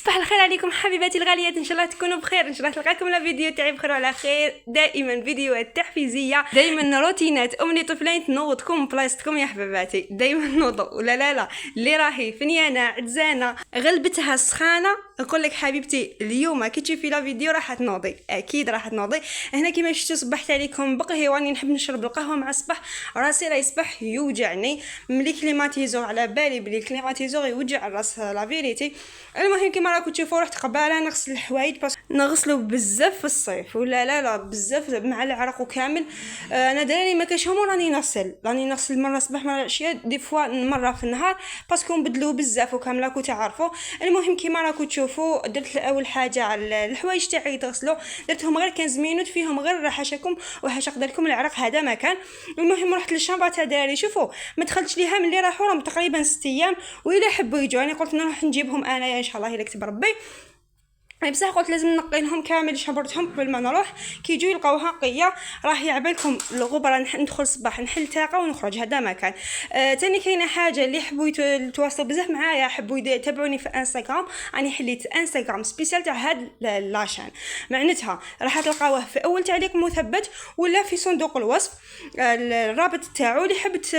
صباح الخير عليكم حبيباتي الغاليات، ان شاء الله تكونوا بخير. ان شاء الله تلقاكم لا فيديو تاعي بخير وعلى خير. دائما فيديوهات تحفيزيه، دائما روتينات امني طفلين تنوضكم بلاصتكم يا حبيباتي. دائما نوضوا ولا لا اللي راهي فنيانه عدزانه غلبتها السخانه نقول لك حبيبتي اليوم كي تشوفي لا فيديو راح تنوضي، اكيد راح تنوضي. هنا كيما شفتوا صبحت عليكم بقهوه، واني نحب نشرب القهوه مع الصباح، راسي راه يصبح يوجعني ملي كليماتيزور على بالي بلي كليماتيزور يوجع الراس لا فيريتي. المهم كيما راكم تشوفوا رحت قباله نغسل الحوايج باش نغسلوا بزاف في الصيف ولا لا بزاف مع العرق وكامل. انا داري ما كاشهم راني نغسل مره الصباح مره العشيه، دي فوا مره في النهار باسكو نبدلوا بزاف وكامل راكم تعرفوا. المهم كيما راكم تشوفوا درت اول حاجه على الحوايج تاعي تغسلوا، درتهم غير 15 مينوت فيهم غير حاشاكم وحاشا قدركم العرق هذا ما كان. المهم رحت للشامبر تاع داري، شوفوا ما دخلتش ليها ملي راحوا راهم تقريبا 6 ايام، واذا حبوا يجوا انا قلت نروح نجيبهم انا ان شاء الله الا كتب ربي. بصح قلت لازم نقي لهم كامل شبرتهم قبل ما نروح، كي يجوا يلقاوها قيه راه يعبالكم الغبره ندخل صباح نحل طاقه ونخرج هذا ما كان. تاني كاينه حاجه اللي حبوا يتواصلوا بزاف معايا، حبوا يتابعوني في انستغرام، راني حليت انستغرام سبيسيال تاع هاد لاشين، معناتها راح تلقاوه في اول تعليق مثبت ولا في صندوق الوصف الرابط تاعو. اللي حبت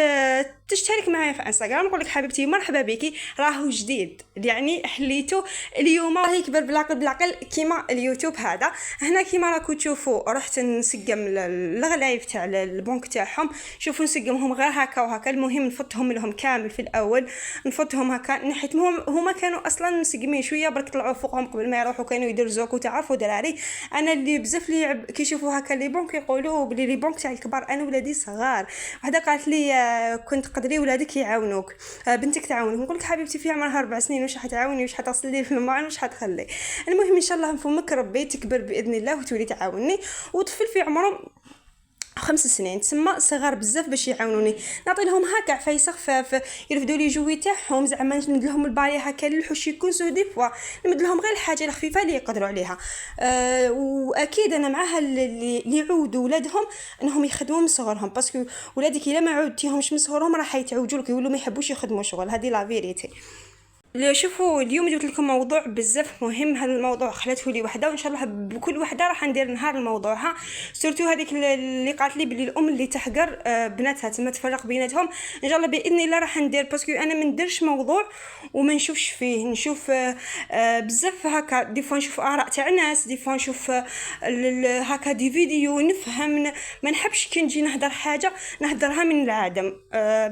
تشترك معايا في انستغرام نقول لك حبيبتي مرحبا بكي، راهو جديد يعني حليته اليوم، راه يكبر بالعقل كيما اليوتيوب هذا. هنا كيما راكم تشوفوا رحت نسقم الغلايف تاع البنك تاعهم، شوفوا نسقمهم غير هكا وهكا. المهم نفضهم لهم كامل في الاول، نفضهم هكا نحيت هما كانوا اصلا مسقمين شويه برك طلعوا فوقهم قبل ما يروحوا كانوا يدرزوك وتعرفوا دراري. انا اللي بزاف لي كي يشوفوا هكا لي بنك يقولوا بلي لي بنك تاع الكبار، انا ولادي صغار. وحده قالت لي كنت قدري ولادك يعاونوك، بنتك تعاونك. نقول لك حبيبتي في عمرها 4 سنين واش حتعاوني واش حتصل لي في الماء واش حتخلي. المهم ان شاء الله نفمك ربي تكبر باذن الله وتولي تعاونني. وطفل في عمره 5 سنين تسمى صغار بزاف باش يعاونوني، نعطي لهم هكا عفايسه خفاف يرفدوا لي جوي تاعهم، زعما نمد لهم البالي هكا للحوش يكون سو دي فوا نمد لهم غير الحاجه الخفيفه اللي يقدروا عليها. واكيد انا معها اللي يعودوا ولادهم انهم يخدموا من صغرهم، باسكو ولادك الا ما عودتيهمش من صغرهم راح يتعوجوا لك يولوا ما يحبوش يخدموا شغل، هذه لا فيريتي. شوفوا اليوم جبت لكم موضوع بزاف مهم. هذا الموضوع خلته لي وحده وان شاء الله بكل وحده راح ندير نهار الموضوعها، سورتو هذيك اللي قالت لي بلي الام اللي تحقر بناتها تما تفرق بيناتهم. ان شاء الله باذن الله راح ندير، باسكو انا ما نديرش موضوع وما نشوفش فيه، نشوف بزاف هكا دي فوا نشوف اراء تاع ناس، دي فوا نشوف هكا دي فيديو نفهم. ما نحبش كي نجي نهضر حاجه نهضرها من العدم،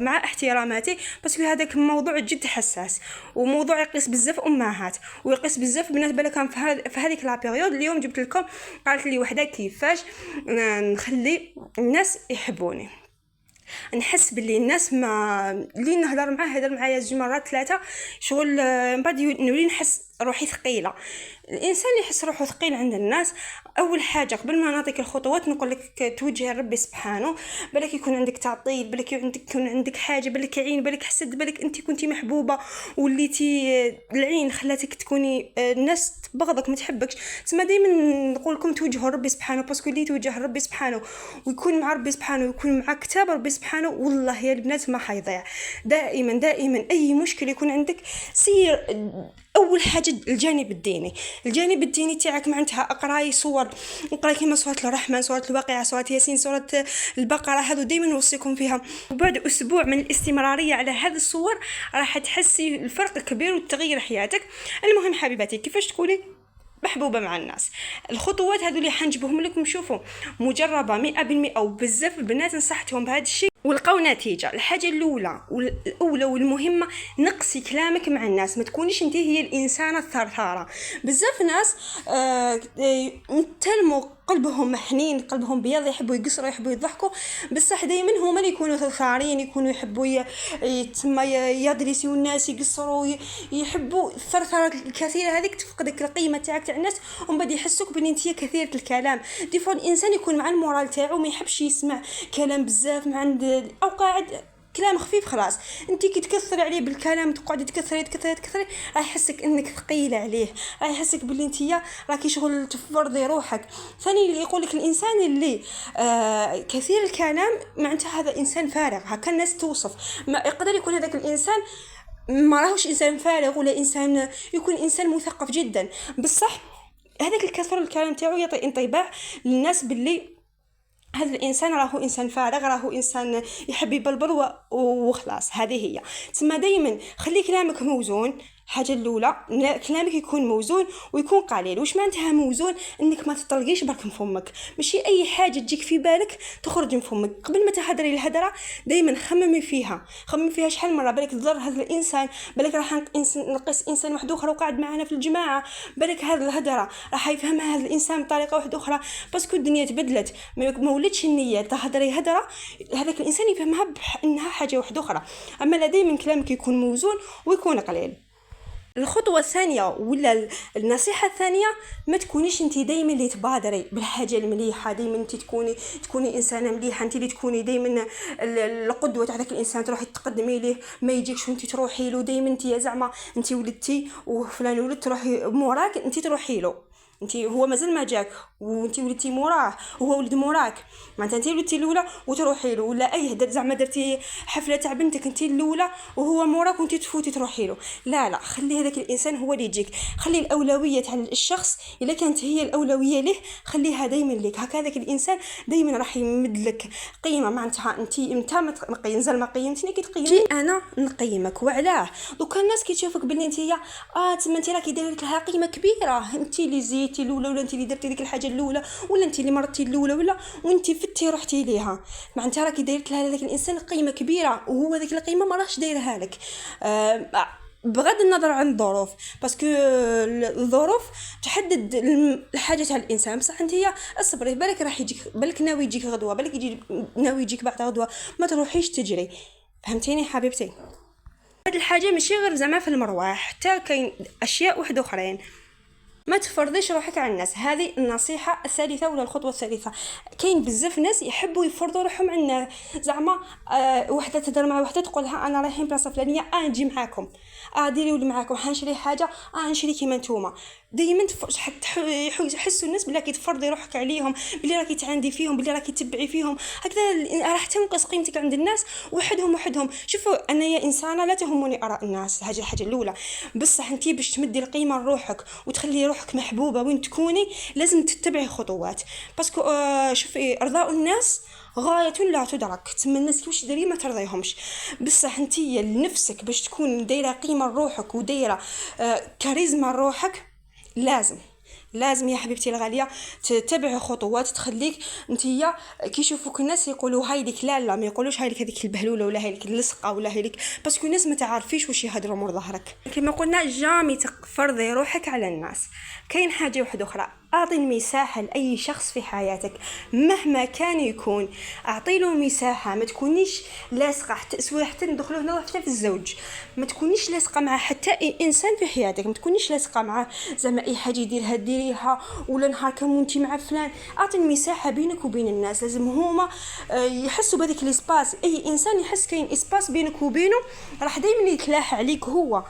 مع احتراماتي، باسكو هذاك الموضوع جد حساس وموضوع يقيس بزاف امهات ويقيس بزاف بنات. بالك في هذيك لا بيريود اليوم جبت لكم قالت لي وحده كيفاش نخلي الناس يحبوني، نحس باللي الناس ما اللي نهضر معاه هضر معايا 2 مرات 3 شغل من بعد نولي نحس روحي ثقيله. الانسان اللي يحس روحه ثقيل عند الناس، اول حاجه قبل ما نعطيك الخطوات نقول لك توجه ربي سبحانه، بالك يكون عندك تعطيل، بالك يكون عندك حاجه، بالك عين، بالك حسد، بالك انت كنتي محبوبه وليتي العين خلاتك تكوني الناس تبغضك ما تحبكش. تسمى دائما نقول لكم توجهوا ربي سبحانه، باسكو اللي توجه ربي سبحانه ويكون مع ربي سبحانه ويكون مع كتاب ربي سبحانه والله يا البنات ما حيضيع. دائما اي مشكل يكون عندك سير اول حاجه الجانب الديني تاعك، معناتها اقراي صور، اقراي كيما سوره الرحمن، سوره الواقعه، سوره ياسين، سوره البقره، هذو دائما نوصيكم فيها. وبعد اسبوع من الاستمراريه على هذه الصور راح تحسي الفرق كبير وتغير حياتك. المهم حبيباتي كيفاش تكوني محبوبه مع الناس، الخطوات هذو اللي حنجيبهم لكم شوفوا مجربه 100% وبزاف البنات نصحتهم بهذا الشيء ولقاو نتيجه. الحاجه الاولى والمهمه نقصي كلامك مع الناس، ما تكونيش انت هي الانسانه الثرثاره. بزاف ناس تلموا قلبهم حنين، قلبهم بيض، يحبوا يقصروا، يحبوا يضحكوا، بصح دائما هما اللي يكونوا ثرثارين، يكونوا يحبوا يدرسوا الناس، يقصروا، يحبوا الثرثره الكثيره هذيك تفقدك القيمه تاعك تاع الناس، ومن بعد يحسوك بان انت كثيره الكلام. دي فوا الانسان يكون مع المورال تاعو ما يحبش يسمع كلام بزاف مع عند او قاعد كلام خفيف خلاص. انت كي تكثري عليه بالكلام تقعدي تكثري راح يحسك انك ثقيله عليه، راح يحسك باللي انت راكي شغل تفرضي روحك. ثاني اللي يقول لك الانسان اللي كثير الكلام معناتها هذا انسان فارغ، هكا الناس توصف. ما يقدر يكون هذاك الانسان ما راهوش انسان فارغ ولا انسان، يكون انسان مثقف جدا. بصح هذاك الكثر الكلام تاعو يعطي انطباع للناس باللي هذا الانسان راهو انسان فارغ، راهو انسان يحب يبلبل وخلاص. هذه هي. تسمى دائما خلي كلامك موزون. حاجه الاولى كلامك يكون موزون ويكون قليل. واش معناتها موزون؟ انك ما تطلقيش برك من فمك، ماشي اي حاجه تجيك في بالك تخرج من فمك. قبل ما تهضري الهضره دائما خممي فيها شحال مره بالك تضر هذا الانسان، بالك راح نقص انسان واحد اخر وقاعد معنا في الجماعه، بالك هذه الهضره راح يفهمها هذا الانسان بطريقه واحده اخرى، باسكو الدنيا تبدلت. ما ولاتش النيه تهضري هضره هذاك الانسان يفهمها بانها حاجه واحده اخرى. اما لا دائما كلامك يكون موزون ويكون قليل. الخطوه الثانيه ولا النصيحه الثانيه، ما تكونيش انت دائما اللي تبادري بالحاجه المليحه، دائما انت تكوني انسانه مليحه، انت اللي تكوني دائما القدوه تاع ذاك الانسان، تروحي تقدمي ليه، ما يجيكش وانت تروحي له. دائما انت زعما انت ولدتي وفلان ولد تروحي موراك، انت تروحي له، انت هو مازال ما جاك وانت ولدتي موراه وهو ولد موراك، معناتها انت ولدتي الاولى وتروحي له. ولا اي زعما درتي حفله تاع بنتك انت الاولى وهو موراك وانت تفوتي تروحي له. لا خلي هذاك الانسان هو اللي يجيك. خلي الاولويه تاع الشخص الا كانت هي الاولويه له خليها دائما لك. هكذا الانسان دائما راح يمد لك قيمه. معناتها انت ما قيمتني كي تقيمني انا نقيمك. وعلاه دوكا الناس كيشوفك بلي انت تما انت راكي دايره لها قيمه كبيره، انت اللي زيتي الاولى ولا انت اللي درتي ديك الحاجه الاولى ولا انت اللي مرتي الاولى ولا وانت فتي رحتي ليها، معناتها راكي دايرت لها هذاك الانسان قيمه كبيره وهو ذيك القيمه ما راهش دايرها لك. بغض النظر عن الظروف، باسكو الظروف تحدد الحاجه تاع الانسان. بصح انت اصبري، بالك راح يجيك، بالك ناوي يجيك غدوه، بالك يجي ناوي يجيك بعد غدوه، ما تروحيش تجري. فهمتيني حبيبتي؟ هاد الحاجه ماشي غير زعما في المروح، حتى كاين اشياء واحده اخرين. ما تفرضيش روحك على الناس. هذه النصيحه الثالثه ولا الخطوه الثالثه. كاين بزاف ناس يحبوا يفرضوا روحهم على زعما وحده تهضر مع وحده تقولها انا رايحين بلاصه فلانيه نجي معاكم، ديريو لي معاكم، حنشري حاجه نشري كيما نتوما. دائما يحسوا الناس بلا كي تفرضي روحك عليهم، بلي راكي تعندي فيهم، بلي راكي تبعي فيهم، هكذا راح تنقص قيمتك عند الناس وحدهم. شوفوا انا يا انسانه لا تهمني اراء الناس، هذه الحاجه الاولى. بصح انت باش تمدي القيمه لروحك وتخلي روحك محبوبه وين تكوني لازم تتبعي خطوات. باسكو شوفي ارضاء الناس غايه لا تدرك. تما الناس كيفاش داري ما ترضيهمش. بصح انت لنفسك باش تكون دايره قيمه لروحك ودايره كاريزما لروحك، لازم يا حبيبتي الغاليه تتبعي خطوات تخليك نتيا كي يشوفوك الناس يقولوا هاي لك. لا ما يقولوش هاي لك هذيك البهلوله ولا هاي لك اللصقه ولا هاي لك، باسكو الناس ما تعرفيش واش يهضروا مور ظهرك. كما قلنا جامي تفرضي روحك على الناس. كاين حاجه واحده اخرى، اعطي المساحه لاي شخص في حياتك مهما كان يكون، اعطي له مساحه. ما تكونيش لاصقه حتى ندخلوا هنا حتى في الزوج، ما تكونيش لاصقه مع حتى اي انسان في حياتك، ما تكونيش لاصقه مع زعما اي حاجه يديرها ديريها ولا نهار كمونتي مع فلان. اعطي المساحه بينك وبين الناس. لازم هما يحسوا بهذيك الاسباس. اي انسان يحس كاين اسباس بينك وبينه راح دائما يتلاح عليك. هو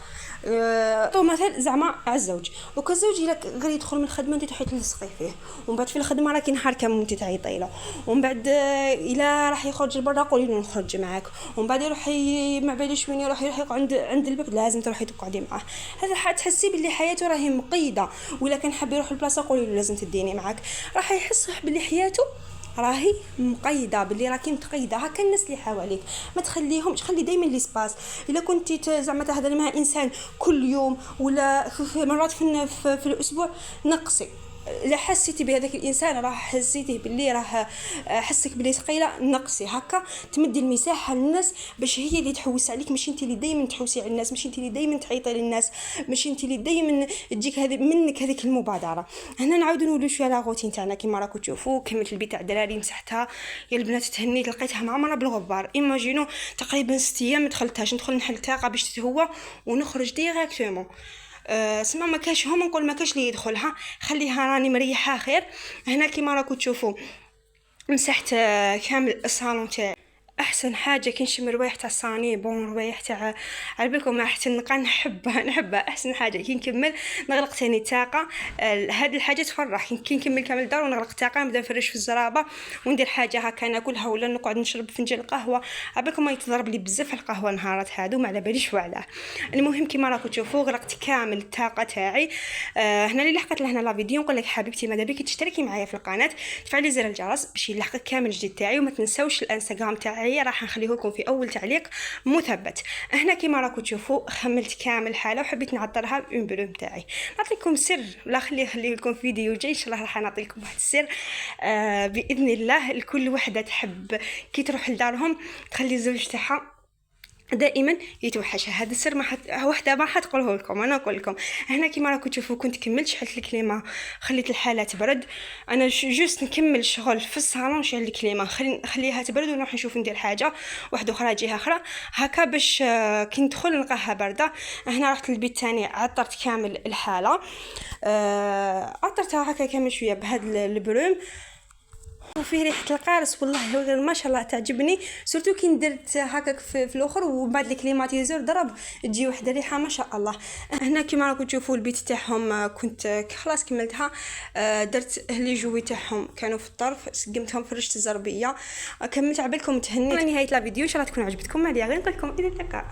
مثلا زعما على الزوج، دوك الزوج الا غير يدخل من الخدمه انت تحيد تلصقي فيه، ومن بعد في الخدمه راكي نهار كامل انت تعيطي له، ومن بعد الا راح يخرج لبرا قولي له نخرج معاك، ومن بعد يروح ما باليش وين يروح عند الباب لازم تروحي تقعدي معاه. هذا حتحسي باللي حياته راهي مقيده. ولا كان حاب يروح لبلاصه قولي له لازم تديني معاك، راح يحس باللي حياته راهي مقيده، باللي راكي متقيده. هكا الناس اللي حواليك ما تخليهمش، خلي دائما ليسباس. الا كنتي زعما تهضري مع انسان كل يوم ولا مرات في الاسبوع نقصي. لا حسيتي بهذاك الانسان راه حسيتيه باللي راه حسك بلي ثقيله، نقصي. هكا تمدي المساحه للناس باش هي اللي تحوس عليك، ماشي انت اللي دائما تحوسي على الناس، ماشي انت اللي دائما تعيطي للناس، ماشي انت اللي دائما تجيك هذه منك هذيك المبادره. هنا نعاودوا نولوا شويه على روتين تاعنا كيما راكم تشوفوا. كملت البيت تاع الدراري مسحتها، يا البنات تهنيت لقيتها معمره بالغبار. ايماجينو تقريبا 6 ايام ما دخلتهاش، ندخل نحل تاقه باش تتهوى ونخرج ديريكتومون. سما ما كاش هما نقول ما كاش لي يدخلها، خليها راني مريحه خير. هنا كيما راكم تشوفوا مسحت كامل الصالون تاعي. احسن حاجه كنشم روايح تاع الصانيبون، روايح تاع على بالكم احسن نقا نحبها احسن حاجه كي نكمل نغلق ثاني الطاقه. هاد الحاجه تفرح كي نكمل كامل الدار ونغلق الطاقه نبدا نفرش في الزرابه وندير حاجه هكا ناكلها ولا نقعد نشرب فنجان القهوه. على بالكم ما يتضرب لي بزاف القهوه نهارات هادو ما على باليش وعلاه. المهم كيما راكم تشوفوا غلقت كامل الطاقه تاعي. هنا اللي لحقت لهنا لا فيديو نقول لك حبيبتي ماذا بك تشتركي معايا في القناه، تفعلي زر الجرس باش يلحقك كامل الجديد تاعي، وما تنساوش الانستغرام تاعي راح نخليه لكم في اول تعليق مثبت. هنا كيما راكم تشوفوا خملت كامل الحاله وحبيت نعطرها بون بلوم تاعي. نعطيكم سر لا خليه لكم فيديو جاي ان شاء الله راح نعطي لكم واحد السر باذن الله. لكل وحده تحب كي تروح لدارهم تخلي الزوج تاعها دائما يتوحشها. هذا السر ما وحده ما حتقوله لكم، انا نقول لكم. هنا كيما راكم تشوفوا كنت كملت شحلت الكليمه خليت الحاله تبرد. انا جوست نكمل شغل في الصالون نشعل الكليمه خليها تبرد ونروح نشوف ندير حاجه واحده اخرى جهه اخرى هكا باش كي ندخل نلقاها بارده. هنا رحت للبيت الثاني عطرت كامل الحاله، عطرتها هكا كامل شويه بهذا البروم وفيه ريحه القارص والله ما شاء الله تعجبني. سورتو كي درت هكاك في الاخر وبعد الكليماتيزور ضرب تجي واحده ريحه ما شاء الله. هنا كيما راكم تشوفوا البيت تاعهم كنت خلاص كملتها. درت لي جوي تاعهم كانوا في الطرف سقمتهم فرشت الزربيه كملت عبالكم تهنيت. نهايه لا فيديو ان شاء الله تكون عجبتكم. ما عليا غير نقول لكم الى اللقاء.